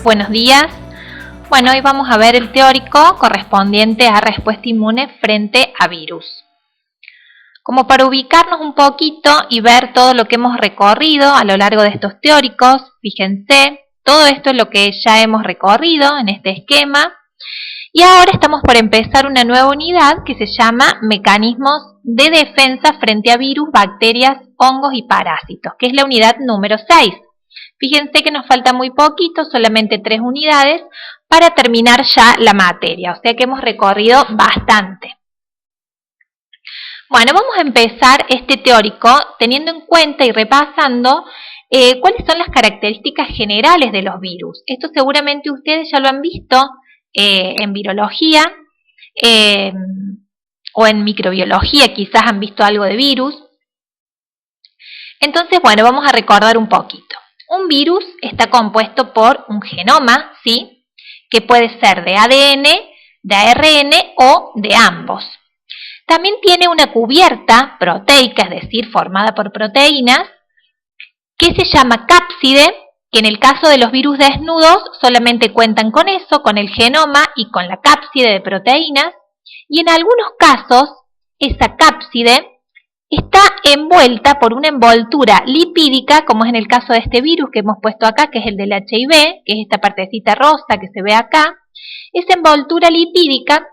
Buenos días. Bueno, hoy vamos a ver el teórico correspondiente a respuesta inmune frente a virus. Como para ubicarnos un poquito y ver todo lo que hemos recorrido a lo largo de estos teóricos, fíjense, todo esto es lo que ya hemos recorrido en este esquema. Y ahora estamos por empezar una nueva unidad que se llama Mecanismos de defensa frente a virus, bacterias, hongos y parásitos, que es la unidad número 6. Fíjense que nos falta muy poquito, solamente 3 unidades, para terminar ya la materia, o sea que hemos recorrido bastante. Bueno, vamos a empezar este teórico teniendo en cuenta y repasando cuáles son las características generales de los virus. Esto seguramente ustedes ya lo han visto en virología o en microbiología, quizás han visto algo de virus. Entonces, bueno, vamos a recordar un poquito. Un virus está compuesto por un genoma, ¿sí?, que puede ser de ADN, de ARN o de ambos. También tiene una cubierta proteica, es decir, formada por proteínas, que se llama cápside, que en el caso de los virus desnudos solamente cuentan con eso, con el genoma y con la cápside de proteínas, y en algunos casos esa cápside está envuelta por una envoltura lipídica, como es en el caso de este virus que hemos puesto acá, que es el del HIV, que es esta partecita rosa que se ve acá. Esa envoltura lipídica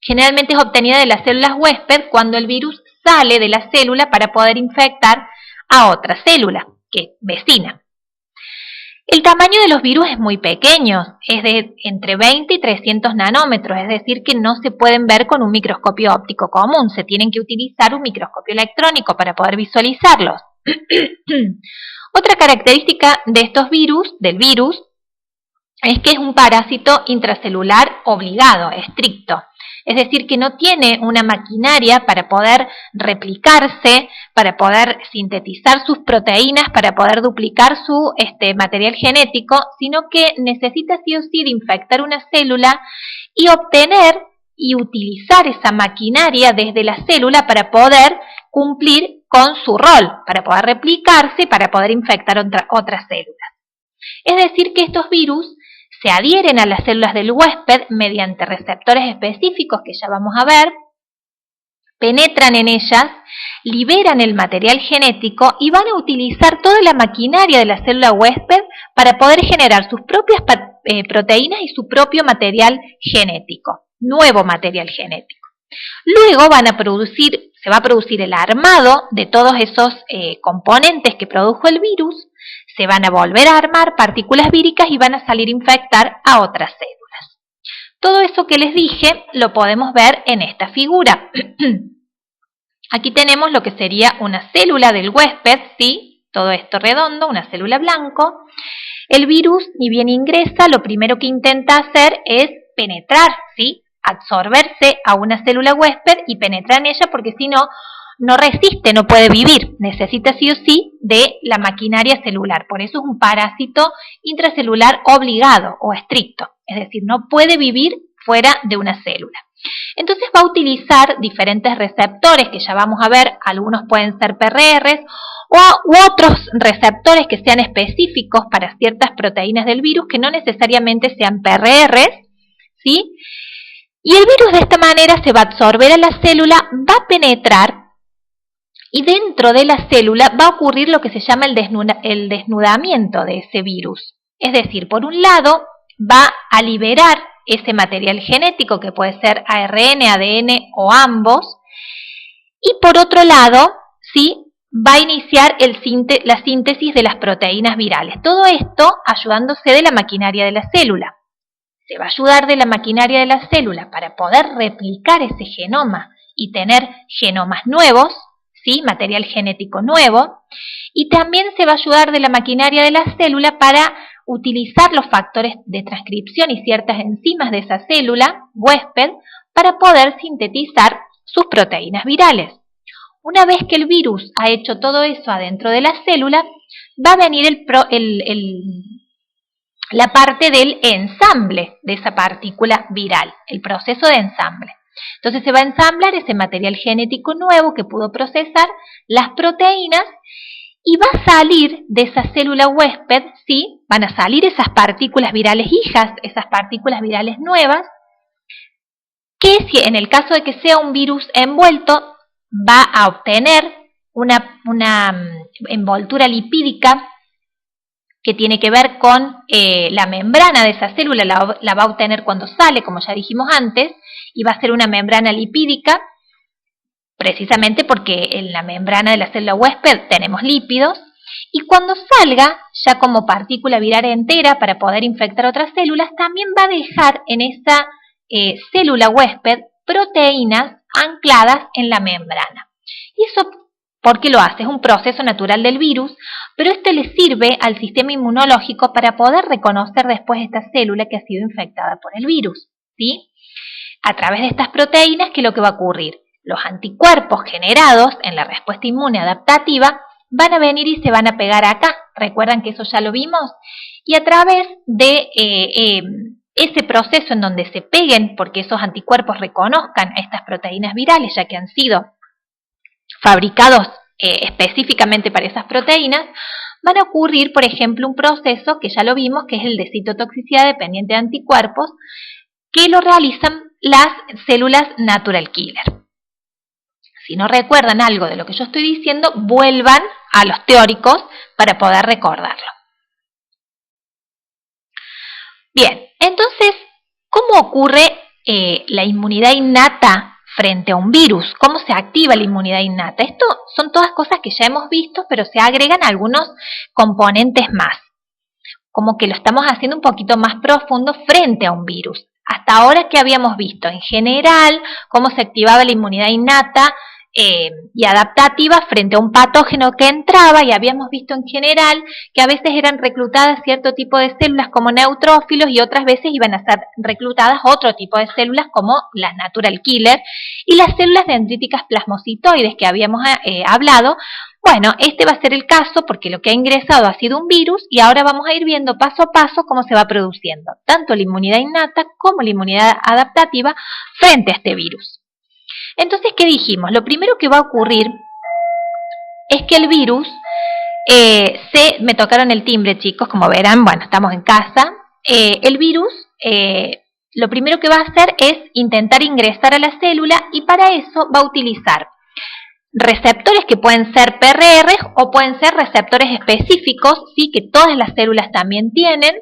generalmente es obtenida de las células huésped cuando el virus sale de la célula para poder infectar a otra célula, que es vecina. El tamaño de los virus es muy pequeño, es de entre 20 y 300 nanómetros, es decir que no se pueden ver con un microscopio óptico común, se tienen que utilizar un microscopio electrónico para poder visualizarlos. Otra característica de estos virus, del virus, es que es un parásito intracelular obligado, estricto. Es decir, que no tiene una maquinaria para poder replicarse, para poder sintetizar sus proteínas, para poder duplicar su material genético, sino que necesita sí o sí de infectar una célula y obtener y utilizar esa maquinaria desde la célula para poder cumplir con su rol, para poder replicarse, para poder infectar otras células. Es decir, que estos virus se adhieren a las células del huésped mediante receptores específicos que ya vamos a ver, penetran en ellas, liberan el material genético y van a utilizar toda la maquinaria de la célula huésped para poder generar sus propias proteínas y su propio material genético, nuevo material genético. Luego se va a producir el armado de todos esos componentes que produjo el virus, se van a volver a armar partículas víricas y van a salir a infectar a otras células. Todo eso que les dije lo podemos ver en esta figura. Aquí tenemos lo que sería una célula del huésped, ¿sí? Todo esto redondo, una célula blanco. El virus, ni bien ingresa, lo primero que intenta hacer es penetrar, ¿sí?, absorberse a una célula huésped y penetrar en ella porque si no, no resiste, no puede vivir, necesita sí o sí de la maquinaria celular, por eso es un parásito intracelular obligado o estricto, es decir, no puede vivir fuera de una célula. Entonces va a utilizar diferentes receptores que ya vamos a ver, algunos pueden ser PRRs u otros receptores que sean específicos para ciertas proteínas del virus que no necesariamente sean PRRs, ¿sí? Y el virus de esta manera se va a absorber a la célula, va a penetrar y dentro de la célula va a ocurrir lo que se llama el desnudamiento de ese virus. Es decir, por un lado va a liberar ese material genético que puede ser ARN, ADN o ambos, y por otro lado, ¿sí?, va a iniciar la síntesis de las proteínas virales. Todo esto ayudándose de la maquinaria de la célula. Se va a ayudar de la maquinaria de la célula para poder replicar ese genoma y tener genomas nuevos, ¿sí?, material genético nuevo, y también se va a ayudar de la maquinaria de la célula para utilizar los factores de transcripción y ciertas enzimas de esa célula huésped para poder sintetizar sus proteínas virales. Una vez que el virus ha hecho todo eso adentro de la célula, va a venir la parte del ensamble de esa partícula viral, el proceso de ensamble. Entonces se va a ensamblar ese material genético nuevo que pudo procesar las proteínas y va a salir de esa célula huésped, ¿sí? Van a salir esas partículas virales hijas, esas partículas virales nuevas, que si en el caso de que sea un virus envuelto, va a obtener una envoltura lipídica que tiene que ver con la membrana de esa célula, la va a obtener cuando sale, como ya dijimos antes, y va a ser una membrana lipídica, precisamente porque en la membrana de la célula huésped tenemos lípidos, y cuando salga, ya como partícula viral entera para poder infectar otras células, también va a dejar en esa célula huésped proteínas ancladas en la membrana. Y eso, ¿por qué lo hace? Es un proceso natural del virus, pero este le sirve al sistema inmunológico para poder reconocer después esta célula que ha sido infectada por el virus, ¿sí? A través de estas proteínas, ¿qué es lo que va a ocurrir? Los anticuerpos generados en la respuesta inmune adaptativa van a venir y se van a pegar acá. ¿Recuerdan que eso ya lo vimos? Y a través de ese proceso en donde se peguen, porque esos anticuerpos reconozcan estas proteínas virales, ya que han sido fabricados específicamente para esas proteínas, van a ocurrir, por ejemplo, un proceso que ya lo vimos, que es el de citotoxicidad dependiente de anticuerpos, que lo realizan las células natural killer. Si no recuerdan algo de lo que yo estoy diciendo, vuelvan a los teóricos para poder recordarlo. Bien, entonces, ¿cómo ocurre la inmunidad innata frente a un virus? ¿Cómo se activa la inmunidad innata? Esto son todas cosas que ya hemos visto, pero se agregan algunos componentes más. Como que lo estamos haciendo un poquito más profundo frente a un virus. Hasta ahora, ¿qué habíamos visto? En general, cómo se activaba la inmunidad innata y adaptativa frente a un patógeno que entraba, y habíamos visto en general que a veces eran reclutadas cierto tipo de células como neutrófilos y otras veces iban a ser reclutadas otro tipo de células como las natural killer y las células dendríticas plasmocitoides que habíamos hablado. Bueno, este va a ser el caso porque lo que ha ingresado ha sido un virus y ahora vamos a ir viendo paso a paso cómo se va produciendo tanto la inmunidad innata como la inmunidad adaptativa frente a este virus. Entonces, ¿qué dijimos? Lo primero que va a ocurrir es que el virus, me tocaron el timbre, chicos, como verán, bueno, estamos en casa. El virus, lo primero que va a hacer es intentar ingresar a la célula y para eso va a utilizar receptores que pueden ser PRR o pueden ser receptores específicos, ¿sí? Que todas las células también tienen,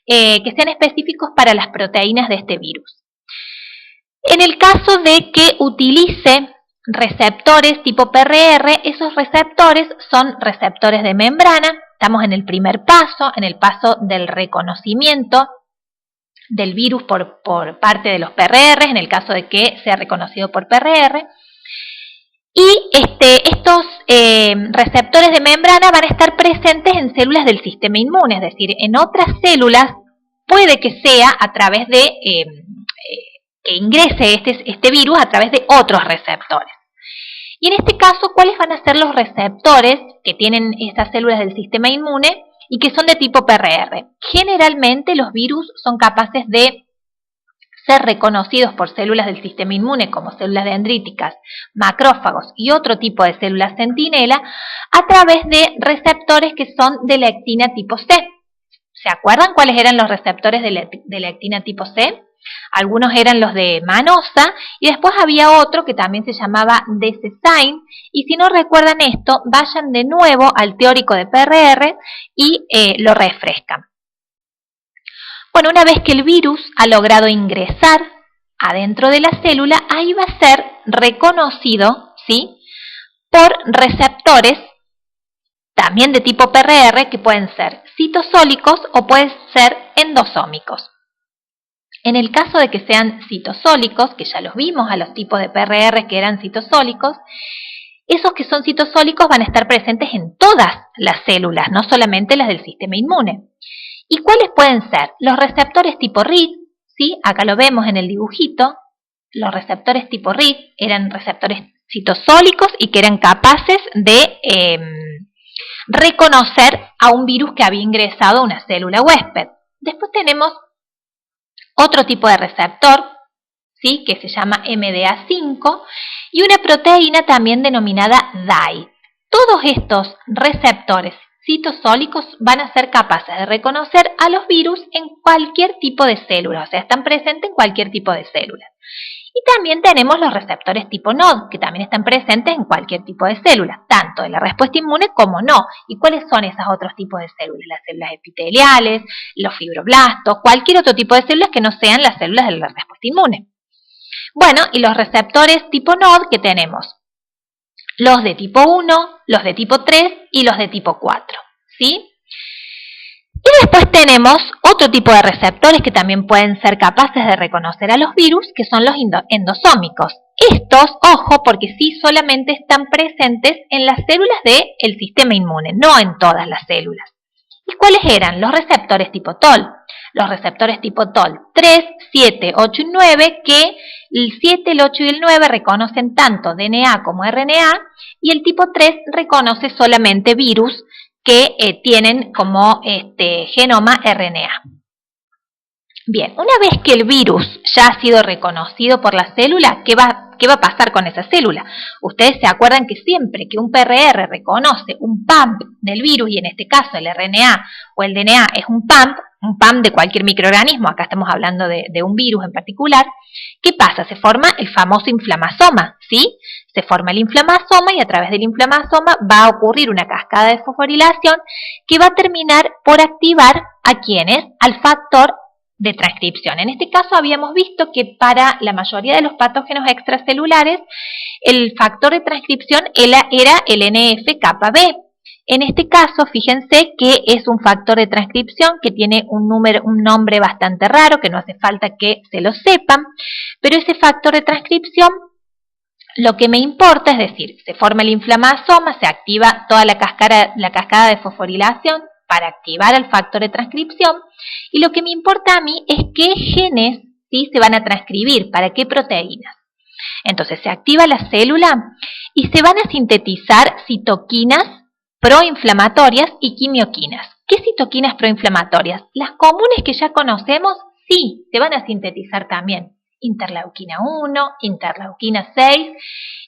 que sean específicos para las proteínas de este virus. En el caso de que utilice receptores tipo PRR, esos receptores son receptores de membrana. Estamos en el primer paso, en el paso del reconocimiento del virus por parte de los PRR, en el caso de que sea reconocido por PRR. Y estos receptores de membrana van a estar presentes en células del sistema inmune, es decir, en otras células puede que sea a través de que ingrese este virus a través de otros receptores. Y en este caso, ¿cuáles van a ser los receptores que tienen estas células del sistema inmune y que son de tipo PRR? Generalmente los virus son capaces de ser reconocidos por células del sistema inmune como células dendríticas, macrófagos y otro tipo de células centinela a través de receptores que son de lectina tipo C. ¿Se acuerdan cuáles eran los receptores de lectina tipo C? Algunos eran los de manosa y después había otro que también se llamaba DC-Sign, y si no recuerdan esto, vayan de nuevo al teórico de PRR y lo refrescan. Bueno, una vez que el virus ha logrado ingresar adentro de la célula, ahí va a ser reconocido, ¿sí?, por receptores también de tipo PRR que pueden ser citosólicos o pueden ser endosómicos. En el caso de que sean citosólicos, que ya los vimos a los tipos de PRR que eran citosólicos, esos que son citosólicos van a estar presentes en todas las células, no solamente las del sistema inmune. ¿Y cuáles pueden ser? Los receptores tipo RID, ¿sí? Acá lo vemos en el dibujito. Los receptores tipo RID eran receptores citosólicos y que eran capaces de reconocer a un virus que había ingresado a una célula huésped. Después tenemos otro tipo de receptor, ¿sí?, que se llama MDA5, y una proteína también denominada DAI. todos estos receptores citosólicos van a ser capaces de reconocer a los virus en cualquier tipo de célula, o sea, están presentes en cualquier tipo de célula. Y también tenemos los receptores tipo NOD, que también están presentes en cualquier tipo de célula, tanto de la respuesta inmune como no. ¿Y cuáles son esos otros tipos de células? Las células epiteliales, los fibroblastos, cualquier otro tipo de células que no sean las células de la respuesta inmune. Bueno, y los receptores tipo NOD que tenemos, los de tipo 1, los de tipo 3 y los de tipo 4, ¿sí? Y después tenemos otro tipo de receptores que también pueden ser capaces de reconocer a los virus, que son los endosómicos. Estos, ojo, porque sí solamente están presentes en las células del sistema inmune, no en todas las células. ¿Y cuáles eran? Los receptores tipo TOL. Los receptores tipo TOL 3, 7, 8 y 9, que el 7, el 8 y el 9 reconocen tanto DNA como RNA, y el tipo 3 reconoce solamente virus que tienen como genoma RNA. Bien, una vez que el virus ya ha sido reconocido por la célula, ¿qué va a pasar con esa célula? Ustedes se acuerdan que siempre que un PCR reconoce un pump del virus, y en este caso el RNA o el DNA es un pump de cualquier microorganismo, acá estamos hablando de un virus en particular, ¿qué pasa? Se forma el famoso inflamasoma, ¿sí? Se forma el inflamasoma y a través del inflamasoma va a ocurrir una cascada de fosforilación que va a terminar por activar ¿a quiénes? Al factor de transcripción. En este caso habíamos visto que para la mayoría de los patógenos extracelulares el factor de transcripción era el NF-κB. En este caso, fíjense que es un factor de transcripción que tiene un nombre bastante raro, que no hace falta que se lo sepan, pero ese factor de transcripción, lo que me importa, es decir, se forma el inflamasoma, se activa toda la cascada de fosforilación para activar el factor de transcripción, y lo que me importa a mí es qué genes, ¿sí?, se van a transcribir, para qué proteínas. Entonces se activa la célula y se van a sintetizar citoquinas proinflamatorias y quimioquinas. ¿Qué citoquinas proinflamatorias? Las comunes que ya conocemos, sí, se van a sintetizar también. Interleuquina 1, interleuquina 6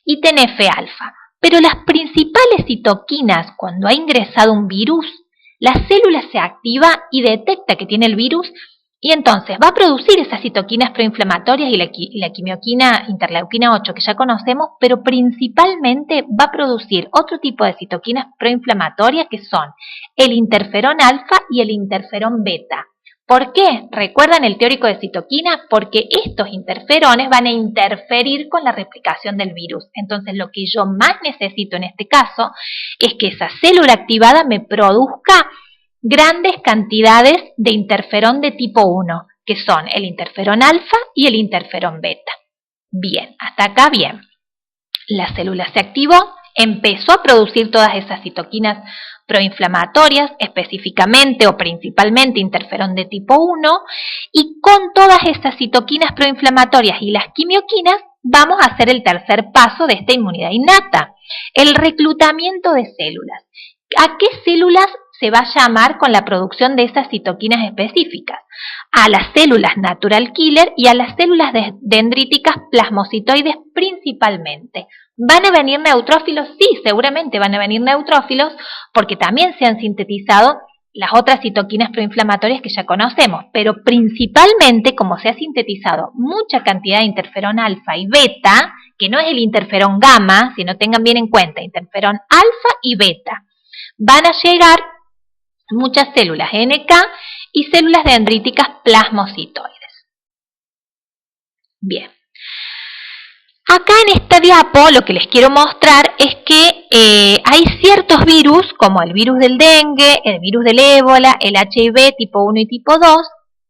y TNF-alfa. Pero las principales citoquinas, cuando ha ingresado un virus, la célula se activa y detecta que tiene el virus, y entonces va a producir esas citoquinas proinflamatorias y la quimioquina interleuquina 8 que ya conocemos, pero principalmente va a producir otro tipo de citoquinas proinflamatorias que son el interferón alfa y el interferón beta. ¿Por qué? ¿Recuerdan el teórico de citoquinas? Porque estos interferones van a interferir con la replicación del virus. Entonces lo que yo más necesito en este caso es que esa célula activada me produzca grandes cantidades de interferón de tipo 1, que son el interferón alfa y el interferón beta. Bien, hasta acá bien. La célula se activó, empezó a producir todas esas citoquinas proinflamatorias, específicamente o principalmente interferón de tipo 1, y con todas esas citoquinas proinflamatorias y las quimioquinas vamos a hacer el tercer paso de esta inmunidad innata, el reclutamiento de células. ¿A qué células se va a llamar con la producción de esas citoquinas específicas? A las células natural killer y a las células dendríticas plasmocitoides principalmente. ¿Van a venir neutrófilos? Sí, seguramente van a venir neutrófilos porque también se han sintetizado las otras citoquinas proinflamatorias que ya conocemos, pero principalmente como se ha sintetizado mucha cantidad de interferón alfa y beta, que no es el interferón gamma, sino tengan bien en cuenta, interferón alfa y beta, van a llegar muchas células NK y células dendríticas plasmocitoides. Bien. Acá en esta diapo lo que les quiero mostrar es que hay ciertos virus, como el virus del dengue, el virus del ébola, el HIV tipo 1 y tipo 2,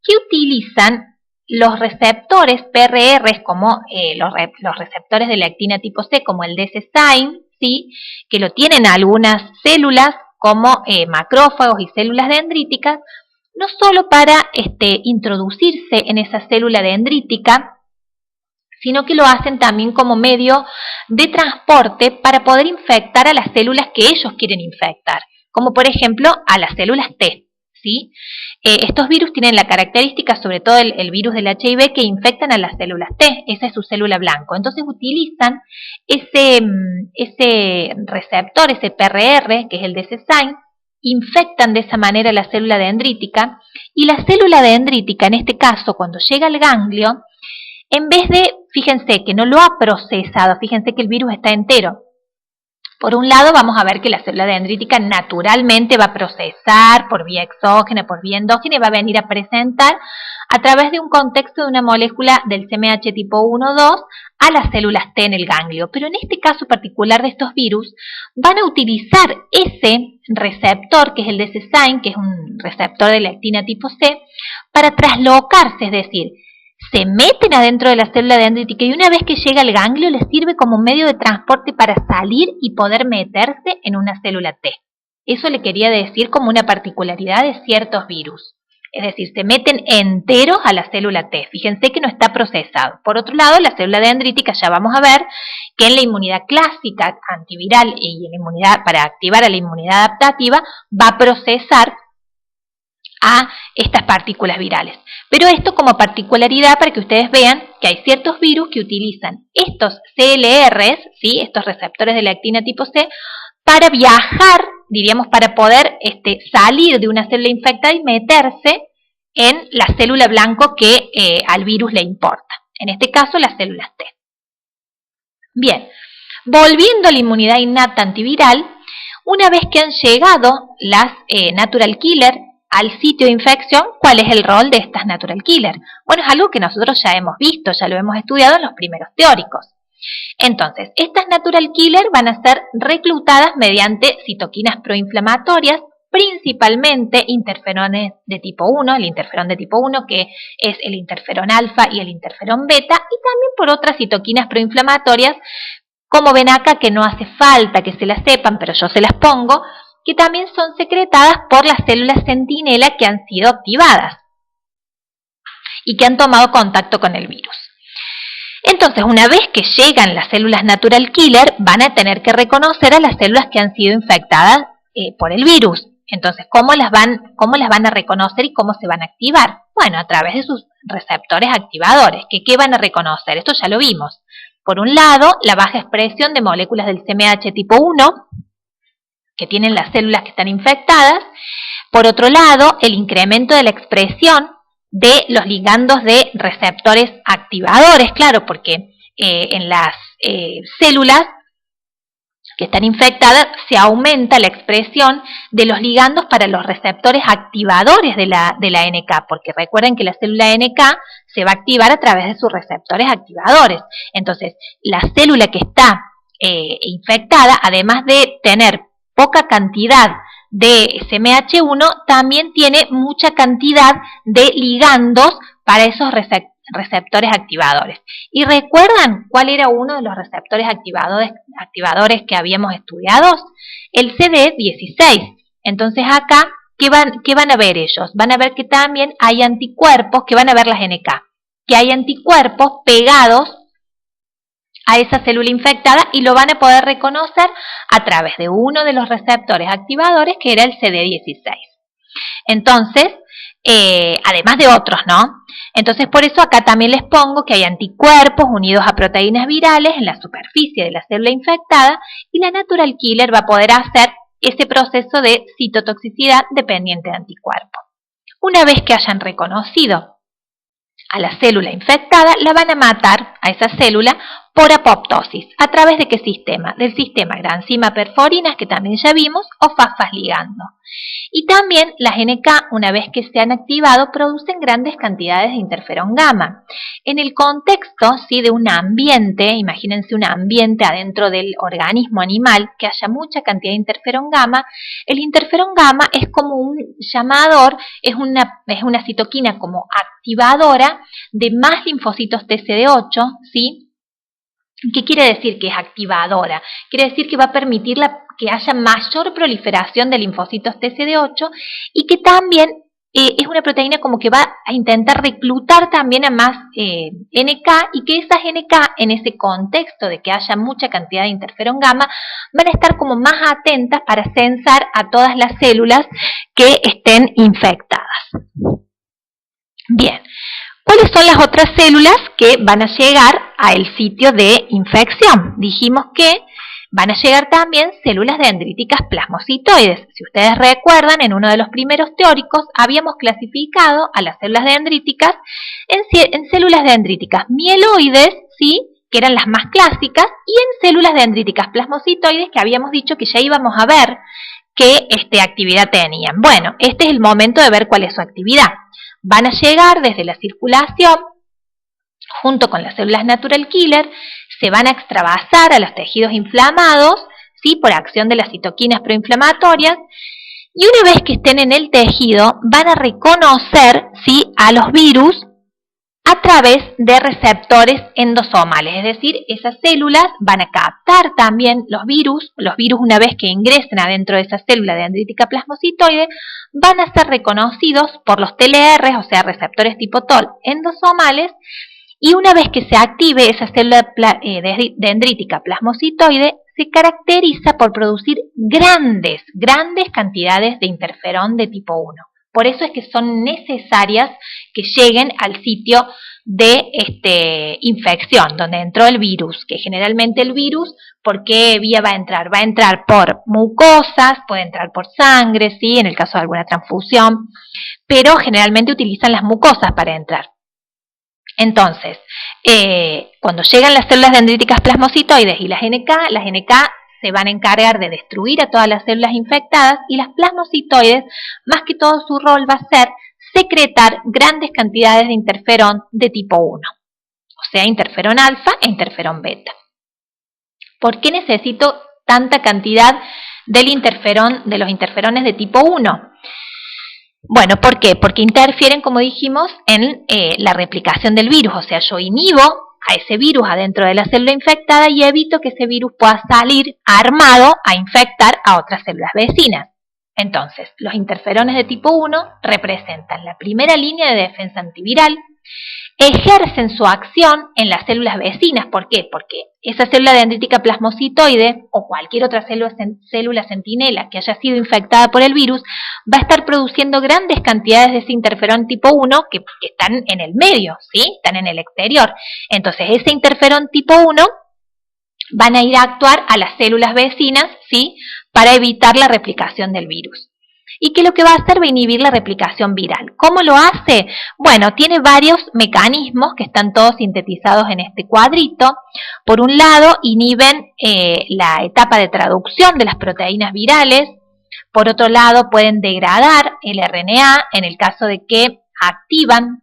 que utilizan los receptores PRR, como los receptores de lectina tipo C, como el DC-SINE, ¿sí?, que lo tienen algunas células, como macrófagos y células dendríticas, no solo para introducirse en esa célula dendrítica, sino que lo hacen también como medio de transporte para poder infectar a las células que ellos quieren infectar, como por ejemplo a las células T, ¿sí? Estos virus tienen la característica, sobre todo el virus del HIV, que infectan a las células T, esa es su célula blanco. Entonces utilizan ese receptor, ese PRR, que es el DC-SINE, infectan de esa manera la célula dendrítica, y la célula dendrítica, en este caso, cuando llega al ganglio, en vez de, fíjense que no lo ha procesado, fíjense que el virus está entero. Por un lado vamos a ver que la célula dendrítica naturalmente va a procesar por vía exógena, por vía endógena, y va a venir a presentar a través de un contexto de una molécula del CMH tipo 1,2 a las células T en el ganglio. Pero en este caso particular de estos virus, van a utilizar ese receptor, que es el DC-SINE, que es un receptor de lectina tipo C, para traslocarse, es decir, se meten adentro de la célula dendrítica y una vez que llega al ganglio les sirve como medio de transporte para salir y poder meterse en una célula T. Eso le quería decir como una particularidad de ciertos virus. Es decir, se meten enteros a la célula T. Fíjense que no está procesado. Por otro lado, la célula dendrítica ya vamos a ver que en la inmunidad clásica antiviral y en la inmunidad, para activar a la inmunidad adaptativa, va a procesar a estas partículas virales. Pero esto como particularidad para que ustedes vean que hay ciertos virus que utilizan estos CLRs, ¿sí? Estos receptores de lectina tipo C, para viajar, diríamos, para poder salir de una célula infectada y meterse en la célula blanco que al virus le importa. En este caso, las células T. Bien, volviendo a la inmunidad innata antiviral, una vez que han llegado las natural killer al sitio de infección, ¿cuál es el rol de estas natural killer? Bueno, es algo que nosotros ya hemos visto, ya lo hemos estudiado en los primeros teóricos. Entonces, estas natural killer van a ser reclutadas mediante citoquinas proinflamatorias, principalmente interferones de tipo 1, el interferón de tipo 1 que es el interferón alfa y el interferón beta, y también por otras citoquinas proinflamatorias, como ven acá, que no hace falta que se las sepan, pero yo se las pongo, que también son secretadas por las células centinela que han sido activadas y que han tomado contacto con el virus. Entonces, una vez que llegan las células natural killer, van a tener que reconocer a las células que han sido infectadas por el virus. Entonces, ¿cómo las van a reconocer y cómo se van a activar? Bueno, a través de sus receptores activadores. ¿Qué van a reconocer? Esto ya lo vimos. Por un lado, la baja expresión de moléculas del CMH tipo 1, que tienen las células que están infectadas. Por otro lado, el incremento de la expresión de los ligandos de receptores activadores, claro, porque en las células que están infectadas se aumenta la expresión de los ligandos para los receptores activadores de la NK, porque recuerden que la célula NK se va a activar a través de sus receptores activadores. Entonces, la célula que está infectada, además de tener poca cantidad de CMH1, también tiene mucha cantidad de ligandos para esos receptores activadores. ¿Y recuerdan cuál era uno de los receptores activadores que habíamos estudiado? El CD16. Entonces acá, ¿qué van a ver ellos? Van a ver que también hay anticuerpos, que van a ver las NK, que hay anticuerpos pegados a esa célula infectada y lo van a poder reconocer a través de uno de los receptores activadores, que era el CD16. Entonces, además de otros, ¿no? Entonces, por eso acá también les pongo que hay anticuerpos unidos a proteínas virales en la superficie de la célula infectada y la natural killer va a poder hacer ese proceso de citotoxicidad dependiente de anticuerpos. Una vez que hayan reconocido a la célula infectada, la van a matar a esa célula por apoptosis. ¿A través de qué sistema? Del sistema granzima perforinas, que también ya vimos, o fafas ligando. Y también las NK, una vez que se han activado, producen grandes cantidades de interferón gamma. En el contexto, ¿sí?, de un ambiente, imagínense un ambiente adentro del organismo animal, que haya mucha cantidad de interferón gamma, el interferón gamma es como un llamador, es una citoquina como activadora de más linfocitos TCD8, ¿sí? ¿Qué quiere decir que es activadora? Quiere decir que va a permitir que haya mayor proliferación de linfocitos TCD8 y que también es una proteína como que va a intentar reclutar también a más NK, y que esas NK, en ese contexto de que haya mucha cantidad de interferón gamma, van a estar como más atentas para censar a todas las células que estén infectadas. Bien, ¿cuáles son las otras células que van a llegar al sitio de infección? Dijimos que van a llegar también células dendríticas plasmocitoides. Si ustedes recuerdan, en uno de los primeros teóricos habíamos clasificado a las células dendríticas en células dendríticas mieloides, ¿sí?, que eran las más clásicas, y en células dendríticas plasmocitoides, que habíamos dicho que ya íbamos a ver qué actividad tenían. Bueno, este es el momento de ver cuál es su actividad. Van a llegar desde la circulación, junto con las células natural killer, se van a extravasar a los tejidos inflamados, ¿sí?, por acción de las citoquinas proinflamatorias, y una vez que estén en el tejido, van a reconocer, ¿sí?, a los virus a través de receptores endosomales, es decir, esas células van a captar también los virus una vez que ingresen adentro de esa célula dendrítica plasmocitoide, van a ser reconocidos por los TLR, o sea, receptores tipo TOL endosomales, y una vez que se active esa célula dendrítica plasmocitoide, se caracteriza por producir grandes cantidades de interferón de tipo 1. Por eso es que son necesarias que lleguen al sitio de infección, donde entró el virus, que generalmente el virus, ¿por qué vía va a entrar? Va a entrar por mucosas, puede entrar por sangre, ¿sí?, en el caso de alguna transfusión, pero generalmente utilizan las mucosas para entrar. Entonces, cuando llegan las células dendríticas plasmocitoides y las NK se van a encargar de destruir a todas las células infectadas, y las plasmocitoides, más que todo su rol va a ser secretar grandes cantidades de interferón de tipo 1, o sea, interferón alfa e interferón beta. ¿Por qué necesito tanta cantidad del interferón, de los interferones de tipo 1? Bueno, ¿por qué? Porque interfieren, como dijimos, en la replicación del virus, o sea, yo inhibo a ese virus adentro de la célula infectada y evito que ese virus pueda salir armado a infectar a otras células vecinas. Entonces, los interferones de tipo 1 representan la primera línea de defensa antiviral, ejercen su acción en las células vecinas. ¿Por qué? Porque esa célula dendrítica plasmocitoide o cualquier otra célula centinela que haya sido infectada por el virus va a estar produciendo grandes cantidades de ese interferón tipo 1 que están en el medio, ¿sí?, están en el exterior. Entonces, ese interferón tipo 1 van a ir a actuar a las células vecinas, ¿sí?, para evitar la replicación del virus. ¿Y qué es lo que va a hacer? Va a inhibir la replicación viral. ¿Cómo lo hace? Bueno, tiene varios mecanismos que están todos sintetizados en este cuadrito. Por un lado, inhiben la etapa de traducción de las proteínas virales. Por otro lado, pueden degradar el RNA en el caso de que activan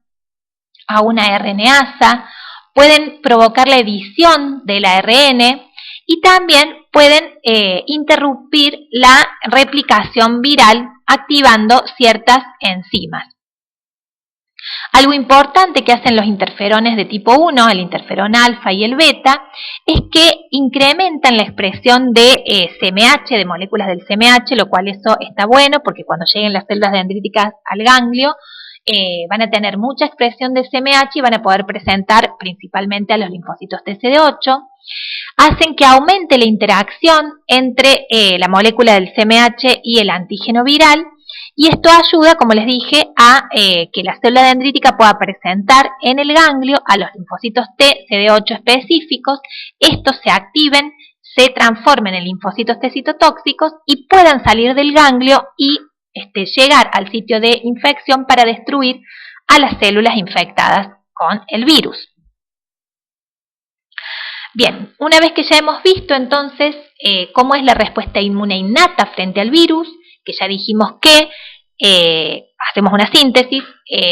a una RNasa. Pueden provocar la edición del ARN y también pueden interrumpir la replicación viral activando ciertas enzimas. Algo importante que hacen los interferones de tipo 1, el interferón alfa y el beta, es que incrementan la expresión de CMH, de moléculas del CMH, lo cual eso está bueno porque cuando lleguen las células dendríticas al ganglio van a tener mucha expresión de CMH y van a poder presentar principalmente a los linfocitos TCD8. Hacen que aumente la interacción entre la molécula del CMH y el antígeno viral, y esto ayuda, como les dije, a que la célula dendrítica pueda presentar en el ganglio a los linfocitos T CD8 específicos, estos se activen, se transformen en linfocitos T citotóxicos y puedan salir del ganglio y llegar al sitio de infección para destruir a las células infectadas con el virus. Bien, una vez que ya hemos visto entonces cómo es la respuesta inmune innata frente al virus, que ya dijimos que hacemos una síntesis,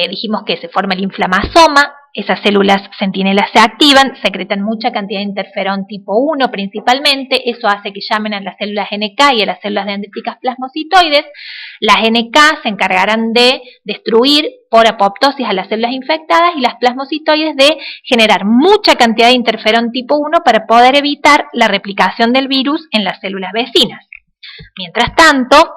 dijimos que se forma el inflamasoma, esas células centinelas se activan, secretan mucha cantidad de interferón tipo 1 principalmente, eso hace que llamen a las células NK y a las células dendríticas plasmocitoides. Las NK se encargarán de destruir por apoptosis a las células infectadas y las plasmocitoides de generar mucha cantidad de interferón tipo 1 para poder evitar la replicación del virus en las células vecinas. Mientras tanto,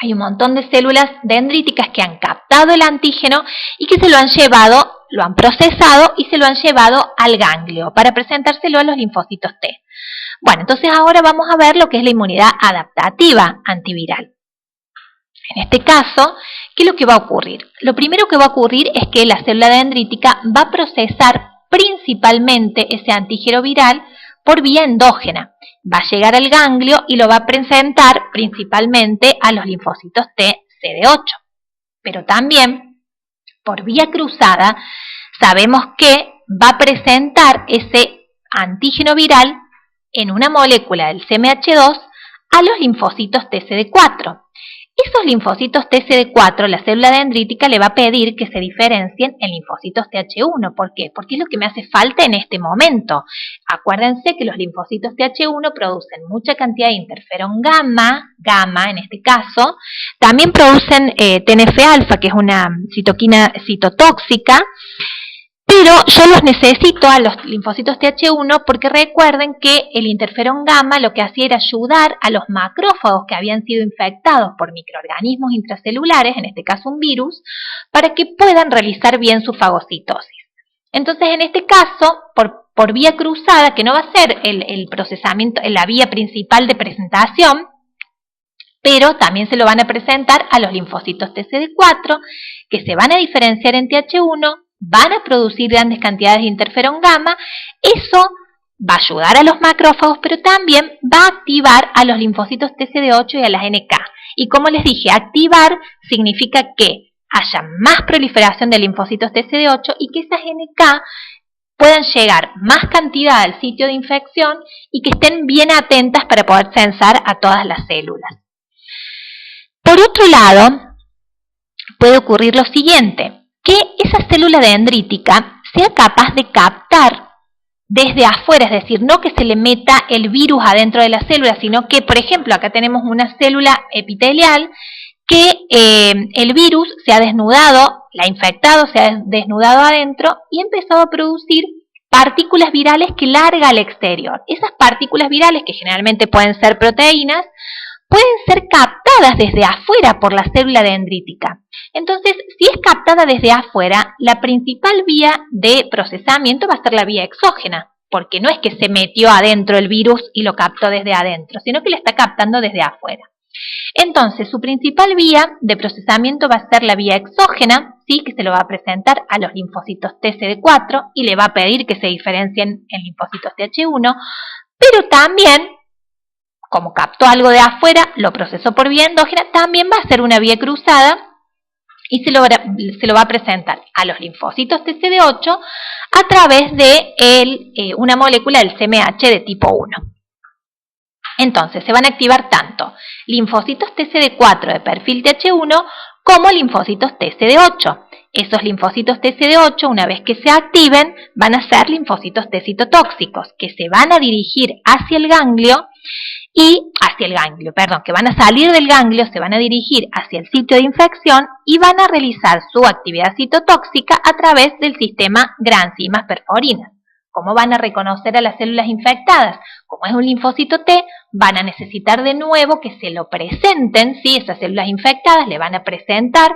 Hay un montón de células dendríticas que han captado el antígeno y que se lo han llevado, lo han procesado y se lo han llevado al ganglio para presentárselo a los linfocitos T. Bueno, entonces ahora vamos a ver lo que es la inmunidad adaptativa antiviral. En este caso, ¿qué es lo que va a ocurrir? Lo primero que va a ocurrir es que la célula dendrítica va a procesar principalmente ese antígeno viral por vía endógena. Va a llegar al ganglio y lo va a presentar principalmente a los linfocitos T CD8. Pero también, por vía cruzada, sabemos que va a presentar ese antígeno viral en una molécula del CMH2 a los linfocitos TCD4. Esos linfocitos TCD4, la célula dendrítica le va a pedir que se diferencien en linfocitos TH1. ¿Por qué? Porque es lo que me hace falta en este momento. Acuérdense que los linfocitos TH1 producen mucha cantidad de interferón gamma en este caso. También producen TNF-alfa, que es una citoquina citotóxica. Pero yo los necesito a los linfocitos TH1 porque recuerden que el interferón gamma lo que hacía era ayudar a los macrófagos que habían sido infectados por microorganismos intracelulares, en este caso un virus, para que puedan realizar bien su fagocitosis. Entonces, en este caso, por vía cruzada, que no va a ser el procesamiento, la vía principal de presentación, pero también se lo van a presentar a los linfocitos TCD4, que se van a diferenciar en TH1, van a producir grandes cantidades de interferón gamma. Eso va a ayudar a los macrófagos, pero también va a activar a los linfocitos TCD8 y a las NK. Y como les dije, activar significa que haya más proliferación de linfocitos TCD8 y que esas NK puedan llegar más cantidad al sitio de infección y que estén bien atentas para poder censar a todas las células. Por otro lado, puede ocurrir lo siguiente, que esa célula dendrítica sea capaz de captar desde afuera, es decir, no que se le meta el virus adentro de la célula, sino que, por ejemplo, acá tenemos una célula epitelial que el virus se ha desnudado, la ha infectado, se ha desnudado adentro y ha empezado a producir partículas virales que larga al exterior. Esas partículas virales, que generalmente pueden ser proteínas, pueden ser captadas desde afuera por la célula dendrítica. Entonces, si es captada desde afuera, la principal vía de procesamiento va a ser la vía exógena, porque no es que se metió adentro el virus y lo captó desde adentro, sino que lo está captando desde afuera. Entonces, su principal vía de procesamiento va a ser la vía exógena, ¿sí? Que se lo va a presentar a los linfocitos TCD4 y le va a pedir que se diferencien en linfocitos TH1, pero también, como captó algo de afuera, lo procesó por vía endógena, también va a ser una vía cruzada y se lo va a presentar a los linfocitos TCD8 a través de una molécula del CMH de tipo 1. Entonces, se van a activar tanto linfocitos TCD4 de perfil TH1 como linfocitos TCD8. Esos linfocitos TCD8, una vez que se activen, van a ser linfocitos T citotóxicos, que se van a dirigir hacia el ganglio que van a salir del ganglio, se van a dirigir hacia el sitio de infección y van a realizar su actividad citotóxica a través del sistema granzimas perforinas. ¿Cómo van a reconocer a las células infectadas? Como es un linfocito T, van a necesitar de nuevo que se lo presenten, ¿sí? Esas células infectadas le van a presentar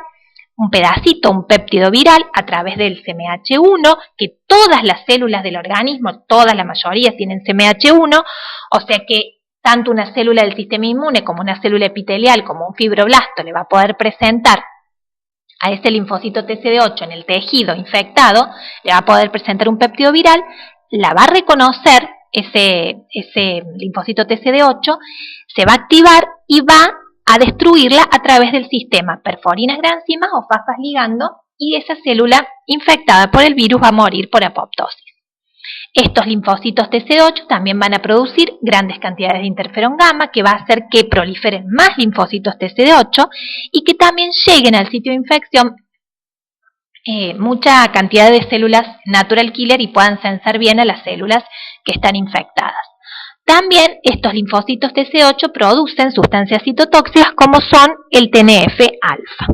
un pedacito, un péptido viral a través del CMH1, que todas las células del organismo, la mayoría tienen CMH1, o sea que tanto una célula del sistema inmune como una célula epitelial, como un fibroblasto, le va a poder presentar a ese linfocito TCD8 en el tejido infectado, le va a poder presentar un péptido viral, la va a reconocer ese linfocito TCD8, se va a activar y va a destruirla a través del sistema perforinas granzimas o fasas ligando, y esa célula infectada por el virus va a morir por apoptosis. Estos linfocitos TCD8 también van a producir grandes cantidades de interferón gamma, que va a hacer que proliferen más linfocitos TCD8 y que también lleguen al sitio de infección mucha cantidad de células natural killer y puedan censar bien a las células que están infectadas. También estos linfocitos TCD8 producen sustancias citotóxicas como son el TNF-alfa,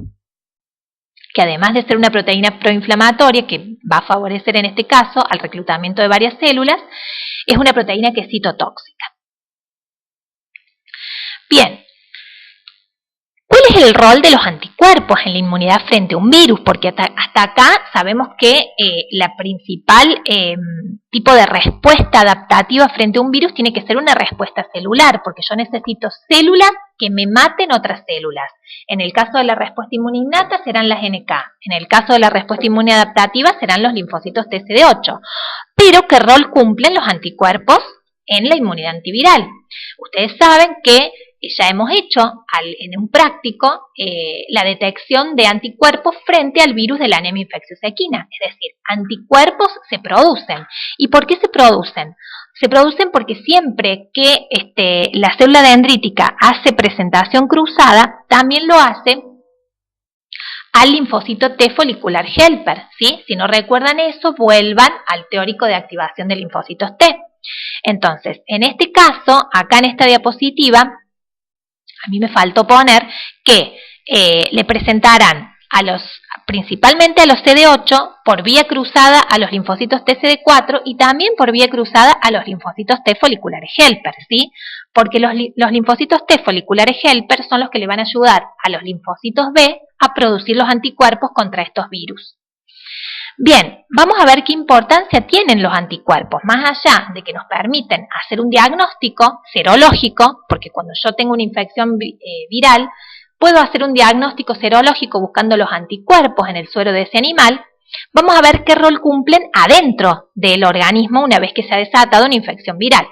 que además de ser una proteína proinflamatoria que va a favorecer en este caso al reclutamiento de varias células, es una proteína que es citotóxica. Bien, ¿cuál es es el rol de los anticuerpos en la inmunidad frente a un virus? Porque hasta acá sabemos que la principal tipo de respuesta adaptativa frente a un virus tiene que ser una respuesta celular, porque yo necesito células que me maten otras células. En el caso de la respuesta inmune innata serán las NK, en el caso de la respuesta inmune adaptativa serán los linfocitos TCD8. Pero ¿qué rol cumplen los anticuerpos en la inmunidad antiviral? Ustedes saben que ya hemos hecho en un práctico la detección de anticuerpos frente al virus de la anemia infecciosa equina. Es decir, anticuerpos se producen. ¿Y por qué se producen? Se producen porque siempre que la célula dendrítica hace presentación cruzada, también lo hace al linfocito T folicular helper, ¿sí? Si no recuerdan eso, vuelvan al teórico de activación de linfocitos T. Entonces, en este caso, acá en esta diapositiva, a mí me faltó poner que le presentarán principalmente a los CD8 por vía cruzada a los linfocitos TCD4 y también por vía cruzada a los linfocitos T foliculares helper, ¿sí? Porque los linfocitos T foliculares helper son los que le van a ayudar a los linfocitos B a producir los anticuerpos contra estos virus. Bien, vamos a ver qué importancia tienen los anticuerpos, más allá de que nos permiten hacer un diagnóstico serológico, porque cuando yo tengo una infección viral, puedo hacer un diagnóstico serológico buscando los anticuerpos en el suero de ese animal. Vamos a ver qué rol cumplen adentro del organismo una vez que se ha desatado una infección viral.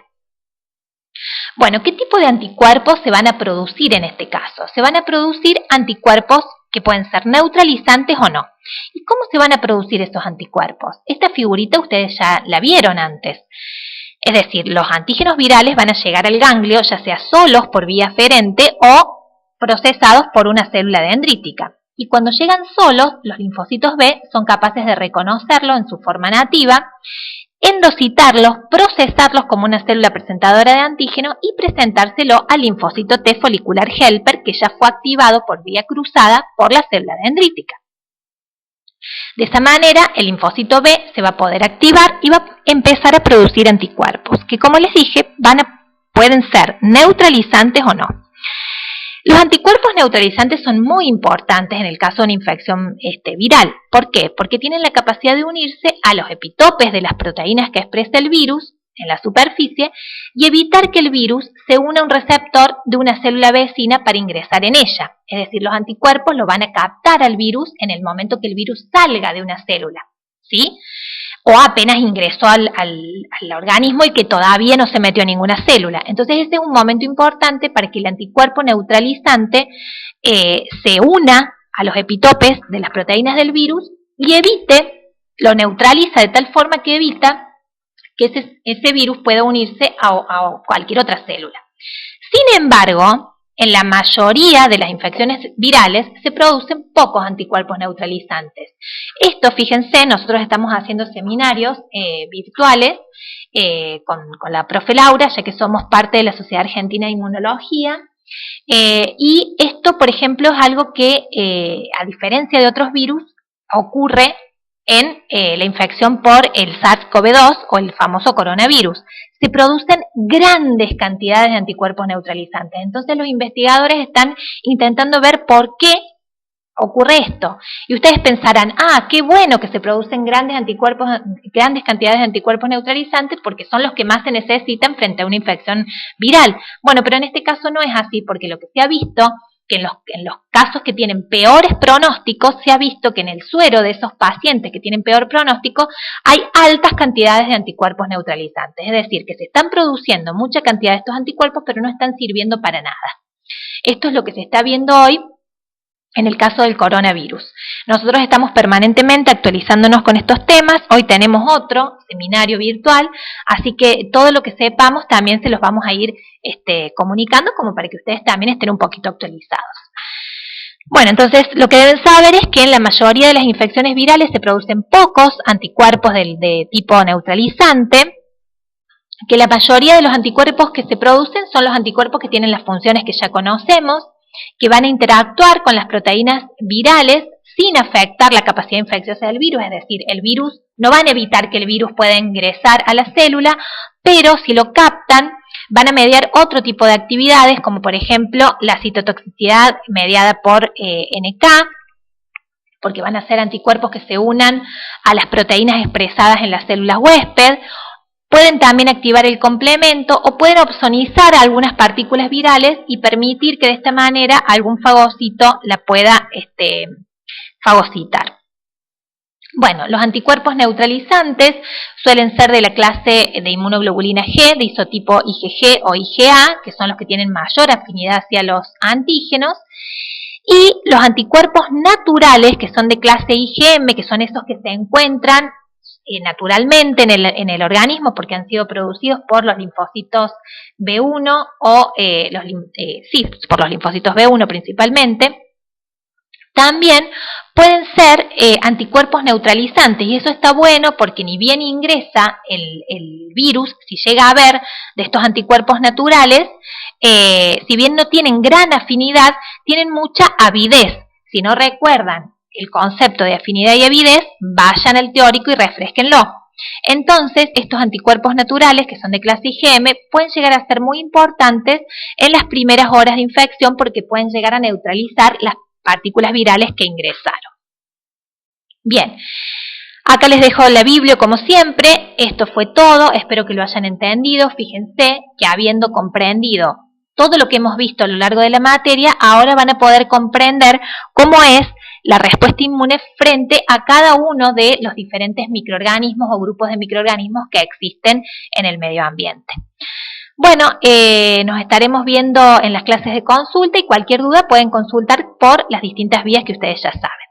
Bueno, ¿qué tipo de anticuerpos se van a producir en este caso? Se van a producir anticuerpos que pueden ser neutralizantes o no. ¿Y cómo se van a producir esos anticuerpos? Esta figurita ustedes ya la vieron antes. Es decir, los antígenos virales van a llegar al ganglio, ya sea solos por vía aferente o procesados por una célula dendrítica. Y cuando llegan solos, los linfocitos B son capaces de reconocerlo en su forma nativa, endocitarlos, procesarlos como una célula presentadora de antígeno y presentárselo al linfocito T folicular helper que ya fue activado por vía cruzada por la célula dendrítica. De esa manera, el linfocito B se va a poder activar y va a empezar a producir anticuerpos, que como les dije, pueden ser neutralizantes o no. Los anticuerpos neutralizantes son muy importantes en el caso de una infección viral. ¿Por qué? Porque tienen la capacidad de unirse a los epitopes de las proteínas que expresa el virus en la superficie y evitar que el virus se una a un receptor de una célula vecina para ingresar en ella. Es decir, los anticuerpos lo van a captar al virus en el momento que el virus salga de una célula, ¿sí? O apenas ingresó al organismo y que todavía no se metió en ninguna célula. Entonces ese es un momento importante para que el anticuerpo neutralizante se una a los epitopes de las proteínas del virus y lo neutraliza de tal forma que evita que ese virus pueda unirse a cualquier otra célula. Sin embargo, en la mayoría de las infecciones virales se producen pocos anticuerpos neutralizantes. Esto, fíjense, nosotros estamos haciendo seminarios virtuales con la profe Laura, ya que somos parte de la Sociedad Argentina de Inmunología. Y esto, por ejemplo, es algo que, a diferencia de otros virus, ocurre en la infección por el SARS-CoV-2 o el famoso coronavirus. Se producen grandes cantidades de anticuerpos neutralizantes. Entonces los investigadores están intentando ver por qué ocurre esto. Y ustedes pensarán, qué bueno que se producen grandes cantidades de anticuerpos neutralizantes porque son los que más se necesitan frente a una infección viral. Bueno, pero en este caso no es así, porque lo que se ha visto que en los casos que tienen peores pronósticos, se ha visto que en el suero de esos pacientes que tienen peor pronóstico hay altas cantidades de anticuerpos neutralizantes. Es decir, que se están produciendo mucha cantidad de estos anticuerpos, pero no están sirviendo para nada. Esto es lo que se está viendo hoy en el caso del coronavirus. Nosotros estamos permanentemente actualizándonos con estos temas. Hoy tenemos otro seminario virtual, así que todo lo que sepamos también se los vamos a ir comunicando como para que ustedes también estén un poquito actualizados. Bueno, entonces lo que deben saber es que en la mayoría de las infecciones virales se producen pocos anticuerpos de tipo neutralizante, que la mayoría de los anticuerpos que se producen son los anticuerpos que tienen las funciones que ya conocemos, que van a interactuar con las proteínas virales sin afectar la capacidad infecciosa del virus, es decir, el virus no van a evitar que el virus pueda ingresar a la célula, pero si lo captan, van a mediar otro tipo de actividades, como por ejemplo la citotoxicidad mediada por NK, porque van a ser anticuerpos que se unan a las proteínas expresadas en las células huésped. Pueden también activar el complemento o pueden opsonizar algunas partículas virales y permitir que de esta manera algún fagocito la pueda fagocitar. Bueno, los anticuerpos neutralizantes suelen ser de la clase de inmunoglobulina G, de isotipo IgG o IgA, que son los que tienen mayor afinidad hacia los antígenos, y los anticuerpos naturales, que son de clase IgM, que son esos que se encuentran naturalmente en el organismo porque han sido producidos por los linfocitos B1 o por los linfocitos B1 principalmente. También pueden ser anticuerpos neutralizantes, y eso está bueno porque ni bien ingresa el virus, si llega a haber de estos anticuerpos naturales, si bien no tienen gran afinidad, tienen mucha avidez. Si no recuerdan el concepto de afinidad y avidez, vayan al teórico y refresquenlo. Entonces, estos anticuerpos naturales, que son de clase IgM, pueden llegar a ser muy importantes en las primeras horas de infección porque pueden llegar a neutralizar las partículas virales que ingresaron. Bien, acá les dejo la Biblia como siempre. Esto fue todo, espero que lo hayan entendido. Fíjense que habiendo comprendido todo lo que hemos visto a lo largo de la materia, ahora van a poder comprender cómo es la respuesta inmune frente a cada uno de los diferentes microorganismos o grupos de microorganismos que existen en el medio ambiente. Bueno, nos estaremos viendo en las clases de consulta y cualquier duda pueden consultar por las distintas vías que ustedes ya saben.